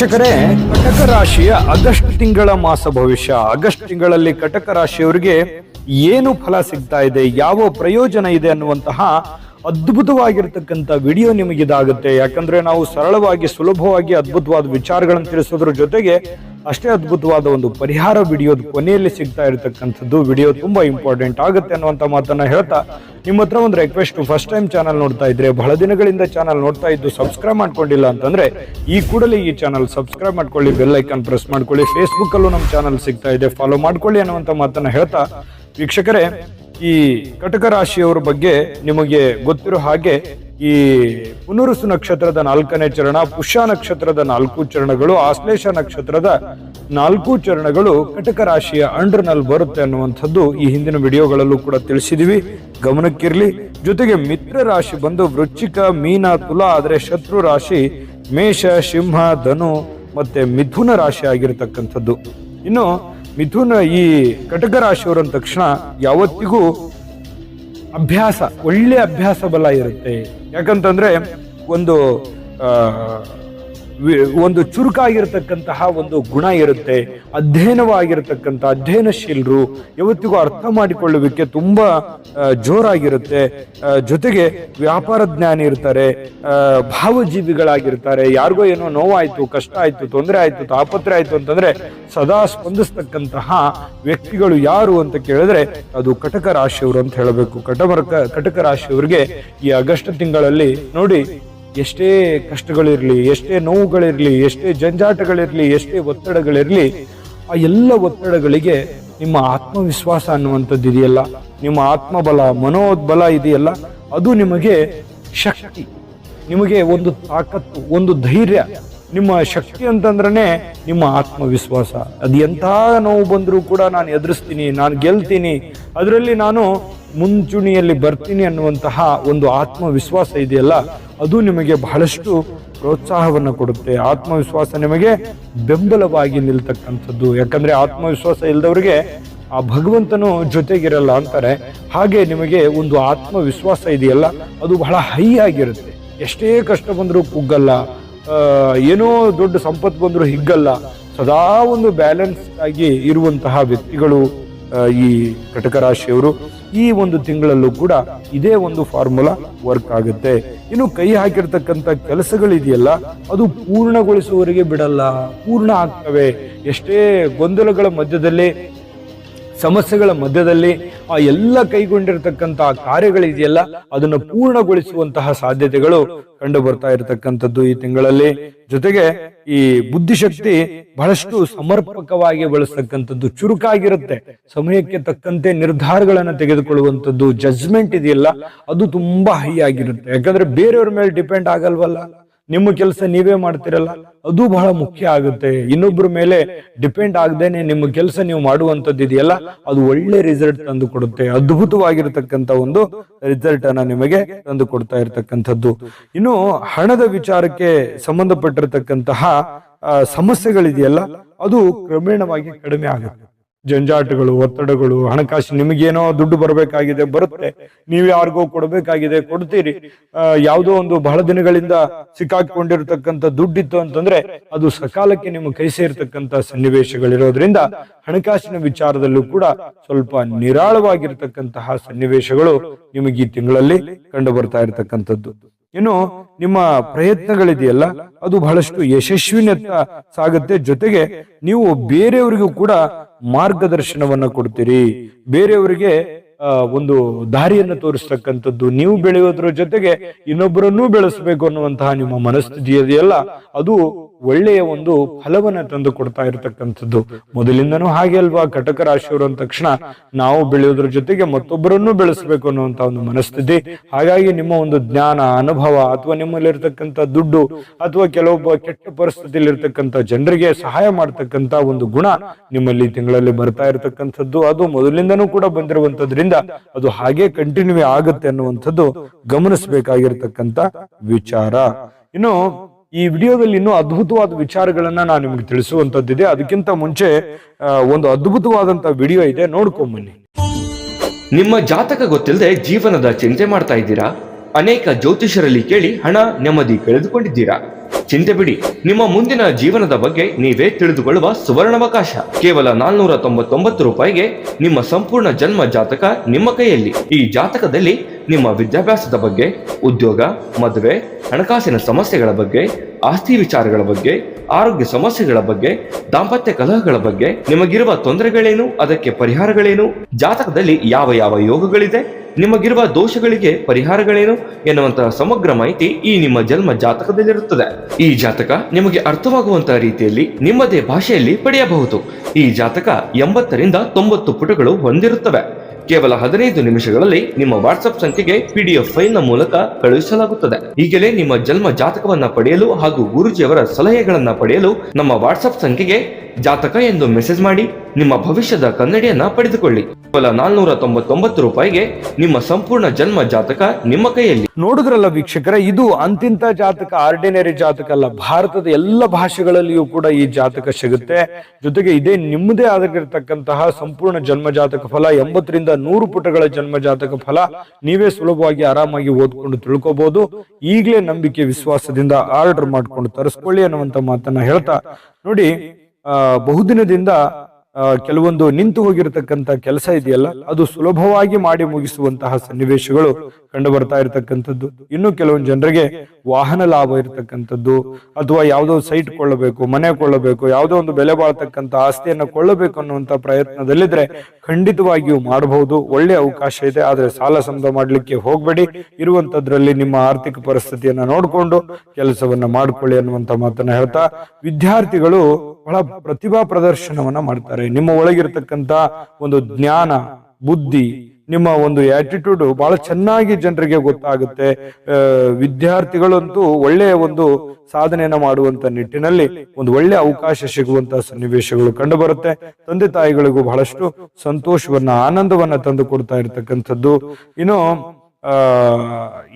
ವೀಕ್ಷಕರೇ, ಕಟಕ ರಾಶಿಯ ಆಗಸ್ಟ್ ತಿಂಗಳ ಮಾಸ ಭವಿಷ್ಯ. ಆಗಸ್ಟ್ ತಿಂಗಳಲ್ಲಿ ಕಟಕ ರಾಶಿಯವರಿಗೆ ಏನು ಫಲ ಸಿಗ್ತಾ ಇದೆ, ಯಾವ ಪ್ರಯೋಜನ ಇದೆ ಅನ್ನುವಂತಹ ಅದ್ಭುತವಾಗಿರ್ತಕ್ಕಂಥ ವಿಡಿಯೋ ನಿಮಗಿದಾಗುತ್ತೆ. ಯಾಕಂದ್ರೆ ನಾವು ಸರಳವಾಗಿ ಸುಲಭವಾಗಿ ಅದ್ಭುತವಾದ ವಿಚಾರಗಳನ್ನು ತಿಳಿಸೋದ್ರ ಜೊತೆಗೆ ಅಷ್ಟೇ ಅದ್ಭುತವಾದ ಒಂದು ಪರಿಹಾರ ವಿಡಿಯೋದ ಕೊನೆಯಲ್ಲಿ ಸಿಗ್ತಾ ಇರತಕ್ಕಂಥದ್ದು. ವಿಡಿಯೋ ತುಂಬಾ ಇಂಪಾರ್ಟೆಂಟ್ ಆಗುತ್ತೆ ಅನ್ನುವಂಥ ಮಾತನ್ನ ಹೇಳ್ತಾ ನಿಮ್ಮ ಹತ್ರ ಒಂದು ರಿಕ್ವೆಸ್ಟ್, ಫಸ್ಟ್ ಟೈಮ್ ಚಾನಲ್ ನೋಡ್ತಾ ಇದ್ರೆ, ಬಹಳ ದಿನಗಳಿಂದ ಚಾನಲ್ ನೋಡ್ತಾ ಇದ್ದು ಸಬ್ಸ್ಕ್ರೈಬ್ ಮಾಡ್ಕೊಂಡಿಲ್ಲ ಅಂತಂದ್ರೆ ಈ ಕೂಡಲೇ ಈ ಚಾನಲ್ ಸಬ್ಸ್ಕ್ರೈಬ್ ಮಾಡ್ಕೊಳ್ಳಿ, ಬೆಲ್ ಐಕಾನ್ ಪ್ರೆಸ್ ಮಾಡ್ಕೊಳ್ಳಿ. ಫೇಸ್ಬುಕ್ ಅಲ್ಲೂ ನಮ್ಮ ಚಾನಲ್ ಸಿಗ್ತಾ ಇದೆ, ಫಾಲೋ ಮಾಡ್ಕೊಳ್ಳಿ ಅನ್ನುವಂಥ ಮಾತನ್ನ ಹೇಳ್ತಾ ವೀಕ್ಷಕರೇ, ಈ ಕಟಕ ರಾಶಿಯವರ ಬಗ್ಗೆ ನಿಮಗೆ ಗೊತ್ತಿರೋ ಹಾಗೆ ಈ ಪುನರುಸು ನಕ್ಷತ್ರದ 4ನೇ ಚರಣ, ಪುಷ್ಯ ನಕ್ಷತ್ರದ 4 ಚರಣಗಳು, ಆಶ್ಲೇಷ ನಕ್ಷತ್ರದ 4 ಚರಣಗಳು ಕಟಕ ರಾಶಿಯ ಅಂಡರ್ನಲ್ಲಿ ಬರುತ್ತೆ ಅನ್ನುವಂಥದ್ದು ಈ ಹಿಂದಿನ ವಿಡಿಯೋಗಳಲ್ಲೂ ಕೂಡ ತಿಳಿಸಿದೀವಿ, ಗಮನಕ್ಕಿರ್ಲಿ. ಜೊತೆಗೆ ಮಿತ್ರ ರಾಶಿ ಬಂದು ವೃಶ್ಚಿಕ, ಮೀನ, ತುಲಾ, ಆದ್ರೆ ಶತ್ರು ರಾಶಿ ಮೇಷ, ಸಿಂಹ, ಧನು ಮತ್ತೆ ಮಿಥುನ ರಾಶಿ ಆಗಿರತಕ್ಕಂಥದ್ದು. ಇನ್ನು ಮಿಥುನ, ಈ ಕಟಕ ರಾಶಿಯವರ ತಕ್ಷಣ ಯಾವತ್ತಿಗೂ ಅಭ್ಯಾಸ, ಒಳ್ಳೆ ಅಭ್ಯಾಸ ಬಲ ಇರುತ್ತೆ. ಯಾಕಂತಂದ್ರೆ ಒಂದು ಚುರುಕಾಗಿರ್ತಕ್ಕಂತಹ ಒಂದು ಗುಣ ಇರುತ್ತೆ, ಅಧ್ಯಯನಶೀಲರು, ಯಾವತ್ತಿಗೂ ಅರ್ಥ ಮಾಡಿಕೊಳ್ಳುವಿಕೆ ತುಂಬಾ ಜೋರಾಗಿರುತ್ತೆ. ಜೊತೆಗೆ ವ್ಯಾಪಾರ ಜ್ಞಾನಿ ಇರ್ತಾರೆ, ಭಾವಜೀವಿಗಳಾಗಿರ್ತಾರೆ. ಯಾರಿಗೋ ಏನೋ ನೋವಾಯ್ತು, ಕಷ್ಟ ಆಯ್ತು, ತೊಂದರೆ ಆಯ್ತು, ತಾಪತ್ರೆ ಆಯ್ತು ಅಂತಂದ್ರೆ ಸದಾ ಸ್ಪಂದಿಸ್ತಕ್ಕಂತಹ ವ್ಯಕ್ತಿಗಳು ಯಾರು ಅಂತ ಕೇಳಿದ್ರೆ ಅದು ಕಟಕ ರಾಶಿಯವರು ಅಂತ ಹೇಳಬೇಕು. ಕಟಕ ರಾಶಿಯವರಿಗೆ ಈ ಆಗಸ್ಟ್ ತಿಂಗಳಲ್ಲಿ ನೋಡಿ, ಎಷ್ಟೇ ಕಷ್ಟಗಳಿರ್ಲಿ, ಎಷ್ಟೇ ನೋವುಗಳಿರ್ಲಿ, ಎಷ್ಟೇ ಜಂಜಾಟಗಳಿರ್ಲಿ, ಎಷ್ಟೇ ಒತ್ತಡಗಳಿರ್ಲಿ, ಆ ಎಲ್ಲ ಒತ್ತಡಗಳಿಗೆ ನಿಮ್ಮ ಆತ್ಮವಿಶ್ವಾಸ ಅನ್ನುವಂಥದ್ದು ಇದೆಯಲ್ಲ, ನಿಮ್ಮ ಆತ್ಮಬಲ, ಮನೋಬಲ ಇದೆಯಲ್ಲ, ಅದು ನಿಮಗೆ ಶಕ್ತಿ, ನಿಮಗೆ ಒಂದು ತಾಕತ್ತು, ಒಂದು ಧೈರ್ಯ. ನಿಮ್ಮ ಶಕ್ತಿ ಅಂತಂದ್ರೆ ನಿಮ್ಮ ಆತ್ಮವಿಶ್ವಾಸ. ಅದು ಎಂಥ ನೋವು ಬಂದರೂ ಕೂಡ ನಾನು ಎದುರಿಸ್ತೀನಿ, ನಾನು ಗೆಲ್ತೀನಿ, ಅದರಲ್ಲಿ ನಾನು ಮುಂಚೂಣಿಯಲ್ಲಿ ಬರ್ತೀನಿ ಅನ್ನುವಂತಹ ಒಂದು ಆತ್ಮವಿಶ್ವಾಸ ಇದೆಯಲ್ಲ, ಅದು ನಿಮಗೆ ಬಹಳಷ್ಟು ಪ್ರೋತ್ಸಾಹವನ್ನು ಕೊಡುತ್ತೆ. ಆತ್ಮವಿಶ್ವಾಸ ನಿಮಗೆ ಬೆಂಬಲವಾಗಿ ನಿಲ್ತಕ್ಕಂಥದ್ದು. ಯಾಕಂದ್ರೆ ಆತ್ಮವಿಶ್ವಾಸ ಇಲ್ಲದವ್ರಿಗೆ ಆ ಭಗವಂತನು ಜೊತೆಗಿರಲ್ಲ ಅಂತಾರೆ. ಹಾಗೆ ನಿಮಗೆ ಒಂದು ಆತ್ಮವಿಶ್ವಾಸ ಇದೆಯಲ್ಲ, ಅದು ಬಹಳ ಹೈ ಆಗಿರುತ್ತೆ. ಎಷ್ಟೇ ಕಷ್ಟ ಬಂದರೂ ಕುಗ್ಗಲ್ಲ, ಏನೋ ದೊಡ್ಡ ಸಂಪತ್ತು ಬಂದರೂ ಹಿಗ್ಗಲ್ಲ. ಸದಾ ಒಂದು ಬ್ಯಾಲೆನ್ಸ್ ಆಗಿ ಇರುವಂತಹ ವ್ಯಕ್ತಿಗಳು ಈ ಕಟಕ ರಾಶಿಯವರು. ಈ ಒಂದು ತಿಂಗಳಲ್ಲೂ ಕೂಡ ಇದೇ ಒಂದು ಫಾರ್ಮುಲಾ ವರ್ಕ್ ಆಗುತ್ತೆ. ಇನ್ನು ಕೈ ಹಾಕಿರ್ತಕ್ಕಂಥ ಕೆಲಸಗಳಿದೆಯಲ್ಲ, ಅದು ಪೂರ್ಣಗೊಳಿಸುವವರೆಗೆ ಬಿಡಲ್ಲ, ಪೂರ್ಣ ಆಗ್ತವೆ. ಎಷ್ಟೇ ಗೊಂದಲಗಳ ಮಧ್ಯದಲ್ಲಿ, ಸಮಸ್ಯೆಗಳ ಮಧ್ಯದಲ್ಲಿ ಆ ಎಲ್ಲ ಕೈಗೊಂಡಿರ್ತಕ್ಕಂತಹ ಕಾರ್ಯಗಳಿದೆಯಲ್ಲ, ಅದನ್ನು ಪೂರ್ಣಗೊಳಿಸುವಂತಹ ಸಾಧ್ಯತೆಗಳು ಕಂಡು ಬರ್ತಾ ಇರತಕ್ಕಂಥದ್ದು ಈ ತಿಂಗಳಲ್ಲಿ. ಜೊತೆಗೆ ಈ ಬುದ್ಧಿಶಕ್ತಿ ಬಹಳಷ್ಟು ಸಮರ್ಪಕವಾಗಿ ಬಳಸ್ತಕ್ಕಂಥದ್ದು, ಚುರುಕಾಗಿರುತ್ತೆ. ಸಮಯಕ್ಕೆ ತಕ್ಕಂತೆ ನಿರ್ಧಾರಗಳನ್ನು ತೆಗೆದುಕೊಳ್ಳುವಂಥದ್ದು, ಜಜ್ಮೆಂಟ್ ಇದೆಯಲ್ಲ, ಅದು ತುಂಬಾ ಹೈ ಆಗಿರುತ್ತೆ. ಯಾಕಂದ್ರೆ ಬೇರೆಯವ್ರ ಮೇಲೆ ಡಿಪೆಂಡ್ ಆಗಲ್ವಲ್ಲ, ನಿಮ್ಮ ಕೆಲಸ ನೀವೇ ಮಾಡ್ತಿರಲ್ಲ, ಅದು ಬಹಳ ಮುಖ್ಯ ಆಗುತ್ತೆ. ಇನ್ನೊಬ್ಬರ ಮೇಲೆ ಡಿಪೆಂಡ್ ಆಗದೇನೆ ನಿಮ್ಮ ಕೆಲಸ ನೀವು ಮಾಡುವಂಥದ್ದು ಇದೆಯಲ್ಲ, ಅದು ಒಳ್ಳೆ ರಿಸಲ್ಟ್ ತಂದು ಕೊಡುತ್ತೆ. ಅದ್ಭುತವಾಗಿರತಕ್ಕಂಥ ಒಂದು ರಿಸಲ್ಟ್ ಅನ್ನ ನಿಮಗೆ ತಂದು ಕೊಡ್ತಾ ಇರತಕ್ಕಂಥದ್ದು. ಇನ್ನು ಹಣದ ವಿಚಾರಕ್ಕೆ ಸಂಬಂಧಪಟ್ಟಿರತಕ್ಕಂತಹ ಸಮಸ್ಯೆಗಳಿದೆಯಲ್ಲ, ಅದು ಕ್ರಮೇಣವಾಗಿ ಕಡಿಮೆ ಆಗುತ್ತೆ. ಜಂಜಾಟಗಳು, ಒತ್ತಡಗಳು, ಹಣಕಾಸು, ನಿಮಗೇನೋ ದುಡ್ಡು ಬರಬೇಕಾಗಿದೆ, ಬರುತ್ತೆ. ನೀವು ಯಾರಿಗೋ ಕೊಡಬೇಕಾಗಿದೆ, ಕೊಡ್ತೀರಿ. ಯಾವುದೋ ಒಂದು ಬಹಳ ದಿನಗಳಿಂದ ಸಿಕ್ಕಾಕೊಂಡಿರ್ತಕ್ಕಂಥ ದುಡ್ಡಿತ್ತು ಅಂತಂದ್ರೆ ಅದು ಸಕಾಲಕ್ಕೆ ನಿಮ್ಮ ಕೈ ಸೇರ್ತಕ್ಕಂಥ ಸನ್ನಿವೇಶಗಳಿರೋದ್ರಿಂದ ಹಣಕಾಸಿನ ವಿಚಾರದಲ್ಲೂ ಕೂಡ ಸ್ವಲ್ಪ ನಿರಾಳವಾಗಿರ್ತಕ್ಕಂತಹ ಸನ್ನಿವೇಶಗಳು ನಿಮಗೆ ಈ ತಿಂಗಳಲ್ಲಿ ಕಂಡು ಬರ್ತಾ ಇರತಕ್ಕಂಥದ್ದು. ಇನ್ನು ನಿಮ್ಮ ಪ್ರಯತ್ನಗಳಿದೆಯಲ್ಲ, ಅದು ಬಹಳಷ್ಟು ಯಶಸ್ವಿನತ್ತ ಸಾಗುತ್ತೆ. ಜೊತೆಗೆ ನೀವು ಬೇರೆಯವರಿಗೂ ಕೂಡ ಮಾರ್ಗದರ್ಶನವನ್ನ ಕೊಡ್ತೀರಿ, ಬೇರೆಯವರಿಗೆ ಒಂದು ದಾರಿಯನ್ನು ತೋರಿಸ್ತಕ್ಕಂಥದ್ದು. ನೀವು ಬೆಳೆಯೋದ್ರ ಜೊತೆಗೆ ಇನ್ನೊಬ್ಬರನ್ನೂ ಬೆಳೆಸಬೇಕು ಅನ್ನುವಂತಹ ನಿಮ್ಮ ಮನಸ್ಥಿತಿ ಇದೆಯಲ್ಲ, ಅದು ಒಳ್ಳೆಯ ಒಂದು ಫಲವನ್ನ ತಂದು ಕೊಡ್ತಾ ಇರತಕ್ಕಂಥದ್ದು. ಮೊದಲಿಂದನೂ ಹಾಗೆ ಅಲ್ವಾ, ಕಟಕ ರಾಶಿಯವರು ಅಂದ ತಕ್ಷಣ ನಾವು ಬೆಳೆಯೋದ್ರ ಜೊತೆಗೆ ಮತ್ತೊಬ್ಬರನ್ನೂ ಬೆಳೆಸಬೇಕು ಅನ್ನುವಂತಹ ಒಂದು ಮನಸ್ಥಿತಿ. ಹಾಗಾಗಿ ನಿಮ್ಮ ಒಂದು ಜ್ಞಾನ, ಅನುಭವ, ಅಥವಾ ನಿಮ್ಮಲ್ಲಿರ್ತಕ್ಕಂಥ ದುಡ್ಡು, ಅಥವಾ ಕೆಲವೊಬ್ಬ ಕೆಟ್ಟ ಪರಿಸ್ಥಿತಿಯಲ್ಲಿ ಇರ್ತಕ್ಕಂಥ ಜನರಿಗೆ ಸಹಾಯ ಮಾಡ್ತಕ್ಕಂಥ ಒಂದು ಗುಣ ನಿಮ್ಮಲ್ಲಿ ತಿಂಗಳಲ್ಲಿ ಬರ್ತಾ ಇರತಕ್ಕಂಥದ್ದು. ಅದು ಮೊದಲಿಂದನೂ ಕೂಡ ಬಂದಿರುವಂತದ್ರಿಂದ ಅದು ಹಾಗೆ ಕಂಟಿನ್ಯೂ ಆಗುತ್ತೆ ಅನ್ನುವಂಥದ್ದು ಗಮನಿಸಬೇಕಾಗಿರ್ತಕ್ಕಂಥ ವಿಚಾರ. ಇನ್ನು ಈ ವಿಡಿಯೋದಲ್ಲಿ ಇನ್ನೂ ಅದ್ಭುತವಾದ ವಿಚಾರಗಳನ್ನ ನಾನು ನಿಮ್ಗೆ ತಿಳಿಸುವಂತದ್ದಿದೆ. ಅದಕ್ಕಿಂತ ಮುಂಚೆ ಒಂದು ಅದ್ಭುತವಾದಂತ ವಿಡಿಯೋ ಇದೆ, ನೋಡ್ಕೊಂಬನ್ನಿ. ನಿಮ್ಮ ಜಾತಕ ಗೊತ್ತಿಲ್ಲದೆ ಜೀವನದ ಚಿಂತೆ ಮಾಡ್ತಾ ಇದ್ದೀರಾ? ಅನೇಕ ಜ್ಯೋತಿಷರಲ್ಲಿ ಕೇಳಿ ಹಣ ನೆಮ್ಮದಿ ಕಳೆದುಕೊಂಡಿದ್ದೀರಾ? ಚಿಂತೆ ಬಿಡಿ, ನಿಮ್ಮ ಮುಂದಿನ ಜೀವನದ ಬಗ್ಗೆ ನೀವೇ ತಿಳಿದುಕೊಳ್ಳುವ ಸುವರ್ಣಾವಕಾಶ. ಕೇವಲ 499 ರೂಪಾಯಿಗೆ ನಿಮ್ಮ ಸಂಪೂರ್ಣ ಜನ್ಮ ಜಾತಕ ನಿಮ್ಮ ಕೈಯಲ್ಲಿ. ಈ ಜಾತಕದಲ್ಲಿ ನಿಮ್ಮ ವಿದ್ಯಾಭ್ಯಾಸದ ಬಗ್ಗೆ, ಉದ್ಯೋಗ, ಮದುವೆ, ಹಣಕಾಸಿನ ಸಮಸ್ಯೆಗಳ ಬಗ್ಗೆ, ಆಸ್ತಿ ವಿಚಾರಗಳ ಬಗ್ಗೆ, ಆರೋಗ್ಯ ಸಮಸ್ಯೆಗಳ ಬಗ್ಗೆ, ದಾಂಪತ್ಯ ಕಲಹಗಳ ಬಗ್ಗೆ, ನಿಮಗಿರುವ ತೊಂದರೆಗಳೇನು, ಅದಕ್ಕೆ ಪರಿಹಾರಗಳೇನು, ಜಾತಕದಲ್ಲಿ ಯಾವ ಯಾವ ಯೋಗಗಳಿದೆ, ನಿಮಗಿರುವ ದೋಷಗಳಿಗೆ ಪರಿಹಾರಗಳೇನು ಎನ್ನುವಂತಹ ಸಮಗ್ರ ಮಾಹಿತಿ ಈ ನಿಮ್ಮ ಜನ್ಮ ಜಾತಕದಲ್ಲಿರುತ್ತದೆ. ಈ ಜಾತಕ ನಿಮಗೆ ಅರ್ಥವಾಗುವಂತಹ ರೀತಿಯಲ್ಲಿ ನಿಮ್ಮದೇ ಭಾಷೆಯಲ್ಲಿ ಪಡೆಯಬಹುದು. ಈ ಜಾತಕ 80ರಿಂದ 90 ಪುಟಗಳು ಹೊಂದಿರುತ್ತವೆ. ಕೇವಲ 15 ನಿಮಿಷಗಳಲ್ಲಿ ನಿಮ್ಮ ವಾಟ್ಸ್ಆಪ್ ಸಂಖ್ಯೆಗೆ PDF ಫೈಲ್ ನ ಮೂಲಕ ಕಳುಹಿಸಲಾಗುತ್ತದೆ. ಈಗಲೇ ನಿಮ್ಮ ಜನ್ಮ ಜಾತಕವನ್ನ ಪಡೆಯಲು ಹಾಗೂ ಗುರುಜಿಯವರ ಸಲಹೆಗಳನ್ನ ಪಡೆಯಲು ನಮ್ಮ ವಾಟ್ಸ್ಆಪ್ ಸಂಖ್ಯೆಗೆ ಜಾತಕ ಎಂದು ಮೆಸೇಜ್ ಮಾಡಿ ನಿಮ್ಮ ಭವಿಷ್ಯದ ಕನ್ನಡಿಯನ್ನ ಪಡೆದುಕೊಳ್ಳಿ. ಕೇವಲ 499 ರೂಪಾಯಿಗೆ ನಿಮ್ಮ ಸಂಪೂರ್ಣ ಜನ್ಮ ಜಾತಕ ನಿಮ್ಮ ಕೈಯಲ್ಲಿ. ನೋಡಿದ್ರಲ್ಲ ವೀಕ್ಷಕರೇ, ಇದು ಅಂತಿಂತ ಜಾತಕ, ಆರ್ಡಿನರಿ ಜಾತಕ ಅಲ್ಲ. ಭಾರತದ ಎಲ್ಲ ಭಾಷೆಗಳಲ್ಲಿಯೂ ಕೂಡ ಈ ಜಾತಕ ಸಿಗುತ್ತೆ. ಜೊತೆಗೆ ಇದೇ ನಿಮ್ಮದೇ ಆಗಿರತಕ್ಕಂತಹ ಸಂಪೂರ್ಣ ಜನ್ಮ ಜಾತಕ ಫಲ, 80ರಿಂದ 100 ಪುಟಗಳ ಜನ್ಮ ಜಾತಕ ಫಲ ನೀವೇ ಸುಲಭವಾಗಿ ಆರಾಮಾಗಿ ಓದ್ಕೊಂಡು ತಿಳ್ಕೊಬಹುದು. ಈಗಲೇ ನಂಬಿಕೆ ವಿಶ್ವಾಸದಿಂದ ಆರ್ಡರ್ ಮಾಡ್ಕೊಂಡು ತರಿಸ್ಕೊಳ್ಳಿ ಅನ್ನುವಂತ ಮಾತನ್ನ ಹೇಳ್ತಾ, ನೋಡಿ ಬಹುದಿನದಿಂದ ಕೆಲವೊಂದು ನಿಂತು ಹೋಗಿರತಕ್ಕಂತ ಕೆಲಸ ಇದೆಯಲ್ಲ, ಅದು ಸುಲಭವಾಗಿ ಮಾಡಿ ಮುಗಿಸುವಂತಹ ಸನ್ನಿವೇಶಗಳು ಕಂಡು ಬರ್ತಾ ಇರತಕ್ಕಂಥದ್ದು. ಇನ್ನು ಕೆಲವೊಂದು ಜನರಿಗೆ ವಾಹನ ಲಾಭ ಇರತಕ್ಕಂಥದ್ದು, ಅಥವಾ ಯಾವುದೋ ಸೈಟ್ ಕೊಳ್ಳಬೇಕು, ಮನೆ ಕೊಳ್ಳಬೇಕು, ಯಾವುದೋ ಒಂದು ಬೆಲೆ ಬಾಳ್ತಕ್ಕಂಥ ಆಸ್ತಿಯನ್ನ ಕೊಳ್ಳಬೇಕು ಅನ್ನುವಂತ ಪ್ರಯತ್ನದಲ್ಲಿದ್ರೆ ಖಂಡಿತವಾಗಿಯೂ ಮಾಡಬಹುದು. ಒಳ್ಳೆ ಅವಕಾಶ ಇದೆ. ಆದ್ರೆ ಸಾಲ ಸಮದ ಮಾಡ್ಲಿಕ್ಕೆ ಹೋಗ್ಬೇಡಿ. ಇರುವಂತದ್ರಲ್ಲಿ ನಿಮ್ಮ ಆರ್ಥಿಕ ಪರಿಸ್ಥಿತಿಯನ್ನ ನೋಡ್ಕೊಂಡು ಕೆಲಸವನ್ನ ಮಾಡ್ಕೊಳ್ಳಿ ಅನ್ನುವಂತ ಮಾತನ್ನ ಹೇಳ್ತಾ, ವಿದ್ಯಾರ್ಥಿಗಳು ಬಹಳ ಪ್ರತಿಭಾ ಪ್ರದರ್ಶನವನ್ನ ಮಾಡ್ತಾರೆ. ನಿಮ್ಮ ಒಳಗಿರ್ತಕ್ಕಂತ ಒಂದು ಜ್ಞಾನ, ಬುದ್ಧಿ, ನಿಮ್ಮ ಒಂದು ಆಟಿಟ್ಯೂಡ್ ಬಹಳ ಚೆನ್ನಾಗಿ ಜನರಿಗೆ ಗೊತ್ತಾಗುತ್ತೆ. ವಿದ್ಯಾರ್ಥಿಗಳಂತೂ ಒಳ್ಳೆಯ ಒಂದು ಸಾಧನೆಯನ್ನ ಮಾಡುವಂತ ನಿಟ್ಟಿನಲ್ಲಿ ಒಂದು ಒಳ್ಳೆ ಅವಕಾಶ ಸಿಗುವಂತಹ ಸನ್ನಿವೇಶಗಳು ಕಂಡು ಬರುತ್ತೆ. ತಂದೆ ತಾಯಿಗಳಿಗೂ ಬಹಳಷ್ಟು ಸಂತೋಷವನ್ನ, ಆನಂದವನ್ನ ತಂದು ಕೊಡ್ತಾ ಇರ್ತಕ್ಕಂಥದ್ದು. ಇನ್ನು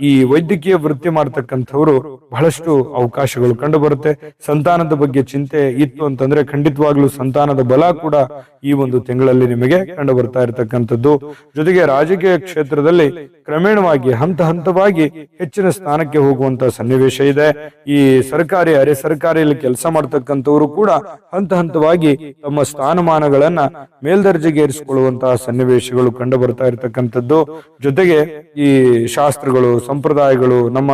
ಈ ವೈದ್ಯಕೀಯ ವೃತ್ತಿ ಮಾಡ್ತಕ್ಕಂಥವ್ರು ಬಹಳಷ್ಟು ಅವಕಾಶಗಳು ಕಂಡು ಬರುತ್ತೆ. ಸಂತಾನದ ಬಗ್ಗೆ ಚಿಂತೆ ಇತ್ತು ಅಂತಂದ್ರೆ ಖಂಡಿತವಾಗ್ಲೂ ಸಂತಾನದ ಬಲ ಕೂಡ ಈ ಒಂದು ತಿಂಗಳಲ್ಲಿ ನಿಮಗೆ ಕಂಡು ಬರ್ತಾ ಇರತಕ್ಕಂಥದ್ದು. ಜೊತೆಗೆ ರಾಜಕೀಯ ಕ್ಷೇತ್ರದಲ್ಲಿ ಕ್ರಮೇಣವಾಗಿ ಹಂತ ಹಂತವಾಗಿ ಹೆಚ್ಚಿನ ಸ್ಥಾನಕ್ಕೆ ಹೋಗುವಂತ ಸನ್ನಿವೇಶ ಇದೆ. ಈ ಸರ್ಕಾರಿ, ಅರೆ ಸರ್ಕಾರಿಯಲ್ಲಿ ಕೆಲಸ ಮಾಡ್ತಕ್ಕಂಥವ್ರು ಕೂಡ ಹಂತ ಹಂತವಾಗಿ ತಮ್ಮ ಸ್ಥಾನಮಾನಗಳನ್ನ ಮೇಲ್ದರ್ಜೆಗೆ ಏರಿಸಿಕೊಳ್ಳುವಂತಹ ಸನ್ನಿವೇಶಗಳು ಕಂಡು ಬರ್ತಾ ಇರತಕ್ಕಂಥದ್ದು. ಜೊತೆಗೆ ಈ ಶಾಸ್ತ್ರಗಳು, ಸಂಪ್ರದಾಯಗಳು, ನಮ್ಮ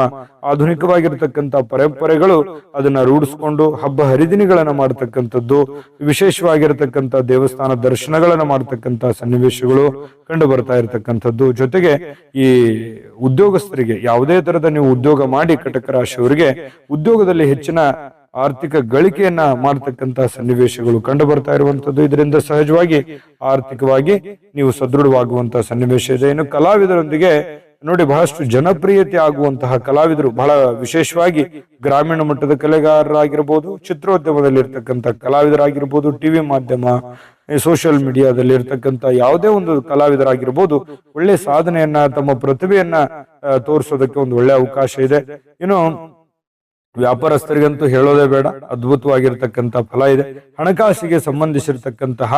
ಆಧುನಿಕವಾಗಿರ್ತಕ್ಕಂಥ ಪರಂಪರೆಗಳು ಅದನ್ನ ರೂಢಿಸ್ಕೊಂಡು ಹಬ್ಬ ಹರಿದಿನಗಳನ್ನ ಮಾಡ್ತಕ್ಕಂಥದ್ದು, ವಿಶೇಷವಾಗಿರತಕ್ಕಂಥ ದೇವಸ್ಥಾನ ದರ್ಶನಗಳನ್ನ ಮಾಡ್ತಕ್ಕಂಥ ಸನ್ನಿವೇಶಗಳು ಕಂಡು ಬರ್ತಾ ಇರತಕ್ಕಂಥದ್ದು. ಜೊತೆಗೆ ಈ ಉದ್ಯೋಗಸ್ಥರಿಗೆ ಯಾವುದೇ ತರದ ನೀವು ಉದ್ಯೋಗ ಮಾಡಿ ಕಟಕ ರಾಶಿಯವರಿಗೆ ಉದ್ಯೋಗದಲ್ಲಿ ಹೆಚ್ಚಿನ ಆರ್ಥಿಕ ಗಳಿಕೆಯನ್ನ ಮಾಡತಕ್ಕಂತ ಸನ್ನಿವೇಶಗಳು ಕಂಡು ಬರ್ತಾ ಇರುವಂತದ್ದು. ಇದರಿಂದ ಸಹಜವಾಗಿ ಆರ್ಥಿಕವಾಗಿ ನೀವು ಸದೃಢವಾಗುವಂತಹ ಸನ್ನಿವೇಶ ಇದೆ. ಇನ್ನು ಕಲಾವಿದರೊಂದಿಗೆ ನೋಡಿ, ಬಹಳಷ್ಟು ಜನಪ್ರಿಯತೆ ಆಗುವಂತಹ ಕಲಾವಿದರು, ಬಹಳ ವಿಶೇಷವಾಗಿ ಗ್ರಾಮೀಣ ಮಟ್ಟದ ಕಲೆಗಾರರಾಗಿರ್ಬೋದು, ಚಿತ್ರೋದ್ಯಮದಲ್ಲಿ ಇರ್ತಕ್ಕಂಥ ಕಲಾವಿದರಾಗಿರ್ಬೋದು, ಟಿವಿ ಮಾಧ್ಯಮ, ಸೋಷಿಯಲ್ ಮೀಡಿಯಾದಲ್ಲಿ ಇರ್ತಕ್ಕಂಥ ಯಾವುದೇ ಒಂದು ಕಲಾವಿದರಾಗಿರ್ಬೋದು, ಒಳ್ಳೆ ಸಾಧನೆಯನ್ನ, ತಮ್ಮ ಪ್ರತಿಭೆಯನ್ನ ತೋರಿಸೋದಕ್ಕೆ ಒಂದು ಒಳ್ಳೆ ಅವಕಾಶ ಇದೆ. ಇನ್ನು ವ್ಯಾಪಾರಸ್ಥರಿಗಂತೂ ಹೇಳೋದೇ ಬೇಡ, ಅದ್ಭುತವಾಗಿರ್ತಕ್ಕಂಥ ಫಲ ಇದೆ. ಹಣಕಾಸಿಗೆ ಸಂಬಂಧಿಸಿರ್ತಕ್ಕಂತಹ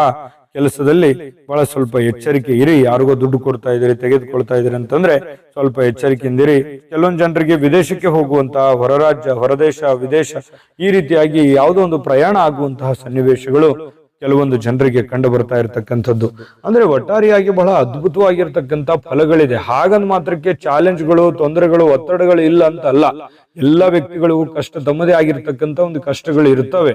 ಕೆಲಸದಲ್ಲಿ ಬಹಳ ಸ್ವಲ್ಪ ಎಚ್ಚರಿಕೆ ಇರಿ. ಯಾರಿಗೋ ದುಡ್ಡು ಕೊಡ್ತಾ ಇದ್ದೀರಿ, ತೆಗೆದುಕೊಳ್ತಾ ಇದ್ದೀರಿ ಅಂತಂದ್ರೆ ಸ್ವಲ್ಪ ಎಚ್ಚರಿಕೆಯಿಂದಿರಿ. ಕೆಲವೊಂದು ಜನರಿಗೆ ವಿದೇಶಕ್ಕೆ ಹೋಗುವಂತಹ, ಹೊರ ರಾಜ್ಯ, ಹೊರದೇಶ, ವಿದೇಶ, ಈ ರೀತಿಯಾಗಿ ಯಾವುದೋ ಒಂದು ಪ್ರಯಾಣ ಆಗುವಂತಹ ಸನ್ನಿವೇಶಗಳು ಕೆಲವೊಂದು ಜನರಿಗೆ ಕಂಡು ಬರ್ತಾ ಇರತಕ್ಕಂಥದ್ದು. ಅಂದ್ರೆ ಒಟ್ಟಾರೆಯಾಗಿ ಬಹಳ ಅದ್ಭುತವಾಗಿರ್ತಕ್ಕಂಥ ಫಲಗಳಿದೆ. ಹಾಗಂದ್ ಮಾತ್ರಕ್ಕೆ ಚಾಲೆಂಜ್ಗಳು, ತೊಂದರೆಗಳು, ಒತ್ತಡಗಳು ಇಲ್ಲ ಅಂತ ಅಲ್ಲ. ಎಲ್ಲ ವ್ಯಕ್ತಿಗಳಿಗೂ ಕಷ್ಟ, ತಮ್ಮದೇ ಆಗಿರ್ತಕ್ಕಂಥ ಒಂದು ಕಷ್ಟಗಳು ಇರ್ತವೆ.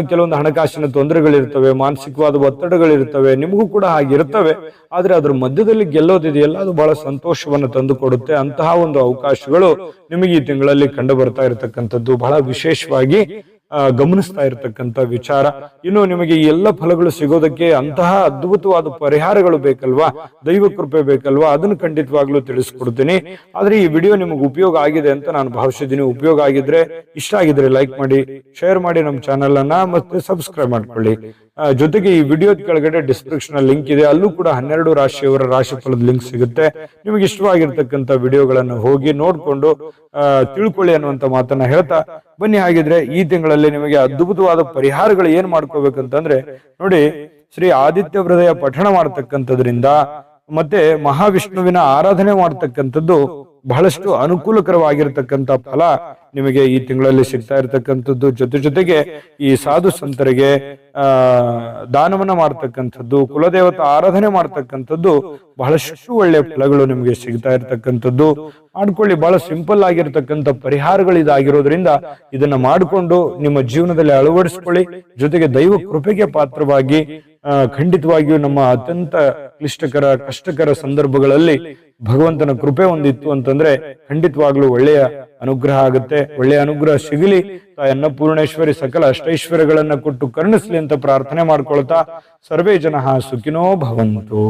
ಕೆಲವೊಂದು ಹಣಕಾಸಿನ ತೊಂದರೆಗಳಿರ್ತವೆ, ಮಾನಸಿಕವಾದ ಒತ್ತಡಗಳಿರ್ತವೆ, ನಿಮಗೂ ಕೂಡ ಹಾಗಿರ್ತವೆ. ಆದ್ರೆ ಅದ್ರ ಮಧ್ಯದಲ್ಲಿ ಗೆಲ್ಲೋದಿದೆಯಲ್ಲ, ಅದು ಬಹಳ ಸಂತೋಷವನ್ನು ತಂದು ಕೊಡುತ್ತೆ. ಅಂತಹ ಒಂದು ಅವಕಾಶಗಳು ನಿಮಗೆ ಈ ತಿಂಗಳಲ್ಲಿ ಕಂಡು ಬರ್ತಾ ಇರತಕ್ಕಂಥದ್ದು ಬಹಳ ವಿಶೇಷವಾಗಿ ಗಮನಿಸ್ತಾ ಇರತಕ್ಕಂತ ವಿಚಾರ. ಇನ್ನು ನಿಮಗೆ ಈ ಎಲ್ಲ ಫಲಗಳು ಸಿಗೋದಕ್ಕೆ ಅಂತಹ ಅದ್ಭುತವಾದ ಪರಿಹಾರಗಳು ಬೇಕಲ್ವಾ, ದೈವ ಕೃಪೆ ಬೇಕಲ್ವಾ, ಅದನ್ನು ಖಂಡಿತವಾಗ್ಲೂ ತಿಳಿಸ್ಕೊಡ್ತೀನಿ. ಆದ್ರೆ ಈ ವಿಡಿಯೋ ನಿಮಗೆ ಉಪಯೋಗ ಆಗಿದೆ ಅಂತ ನಾನು ಭಾವಿಸಿದ್ದೀನಿ. ಉಪಯೋಗ ಆಗಿದ್ರೆ, ಇಷ್ಟ ಆಗಿದ್ರೆ ಲೈಕ್ ಮಾಡಿ, ಶೇರ್ ಮಾಡಿ, ನಮ್ಮ ಚಾನೆಲ್ ಅನ್ನ ಮತ್ತೆ ಸಬ್ಸ್ಕ್ರೈಬ್ ಮಾಡ್ಕೊಳ್ಳಿ. ಜೊತೆಗೆ ಈ ವಿಡಿಯೋದ ಕೆಳಗಡೆ ಡಿಸ್ಕ್ರಿಪ್ಷನ್ ಲಿಂಕ್ ಇದೆ, ಅಲ್ಲೂ ಕೂಡ 12 ರಾಶಿಯವರ ರಾಶಿ ಫಲದ ಲಿಂಕ್ ಸಿಗುತ್ತೆ. ನಿಮಗೆ ಇಷ್ಟವಾಗಿರ್ತಕ್ಕಂಥ ವಿಡಿಯೋಗಳನ್ನು ಹೋಗಿ ನೋಡ್ಕೊಂಡು ತಿಳ್ಕೊಳ್ಳಿ ಅನ್ನುವಂತ ಮಾತನ್ನ ಹೇಳ್ತಾ ಬನ್ನಿ. ಹಾಗಿದ್ರೆ ಈ ತಿಂಗಳಲ್ಲಿ ನಿಮಗೆ ಅದ್ಭುತವಾದ ಪರಿಹಾರಗಳು ಏನ್ ಮಾಡ್ಕೋಬೇಕಂತಂದ್ರೆ ನೋಡಿ, ಶ್ರೀ ಆದಿತ್ಯ ಹೃದಯ ಪಠಣ ಮಾಡ್ತಕ್ಕಂಥದ್ರಿಂದ, ಮತ್ತೆ ಮಹಾವಿಷ್ಣುವಿನ ಆರಾಧನೆ ಮಾಡ್ತಕ್ಕಂಥದ್ದು ಬಹಳಷ್ಟು ಅನುಕೂಲಕರವಾಗಿರ್ತಕ್ಕಂಥ ಫಲ ನಿಮಗೆ ಈ ತಿಂಗಳಲ್ಲಿ ಸಿಗ್ತಾ ಇರತಕ್ಕಂಥದ್ದು. ಜೊತೆಗೆ ಈ ಸಾಧು ಸಂತರಿಗೆ ದಾನವನ್ನ ಮಾಡ್ತಕ್ಕಂಥದ್ದು, ಕುಲದೇವತಾ ಆರಾಧನೆ ಮಾಡ್ತಕ್ಕಂಥದ್ದು ಬಹಳಷ್ಟು ಒಳ್ಳೆಯ ಫಲಗಳು ನಿಮಗೆ ಸಿಗ್ತಾ ಇರತಕ್ಕಂಥದ್ದು. ಮಾಡ್ಕೊಳ್ಳಿ, ಬಹಳ ಸಿಂಪಲ್ ಆಗಿರ್ತಕ್ಕಂಥ ಪರಿಹಾರಗಳು ಇದಾಗಿರೋದ್ರಿಂದ ಇದನ್ನ ಮಾಡಿಕೊಂಡು ನಿಮ್ಮ ಜೀವನದಲ್ಲಿ ಅಳವಡಿಸ್ಕೊಳ್ಳಿ. ಜೊತೆಗೆ ದೈವ ಕೃಪೆಗೆ ಪಾತ್ರವಾಗಿ ಖಂಡಿತವಾಗಿಯೂ ನಮ್ಮ ಅತ್ಯಂತ ಕ್ಲಿಷ್ಟಕರ ಕಷ್ಟಕರ ಸಂದರ್ಭಗಳಲ್ಲಿ ಭಗವಂತನ ಕೃಪೆ ಹೊಂದಿತ್ತು ಅಂತಂದ್ರೆ ಖಂಡಿತವಾಗ್ಲೂ ಒಳ್ಳೆಯ ಅನುಗ್ರಹ ಆಗುತ್ತೆ. ಒಳ್ಳೆಯ ಅನುಗ್ರಹ ಸಿಗಲಿ. ತಾಯಿ ಅನ್ನಪೂರ್ಣೇಶ್ವರಿ ಸಕಲ ಅಷ್ಟೈಶ್ವರ್ಯಗಳನ್ನ ಕೊಟ್ಟು ಕರುಣಿಸ್ಲಿ ಅಂತ ಪ್ರಾರ್ಥನೆ ಮಾಡ್ಕೊಳ್ತಾ ಸರ್ವೇ ಜನಃ ಸುಖಿನೋ ಭವಂತು.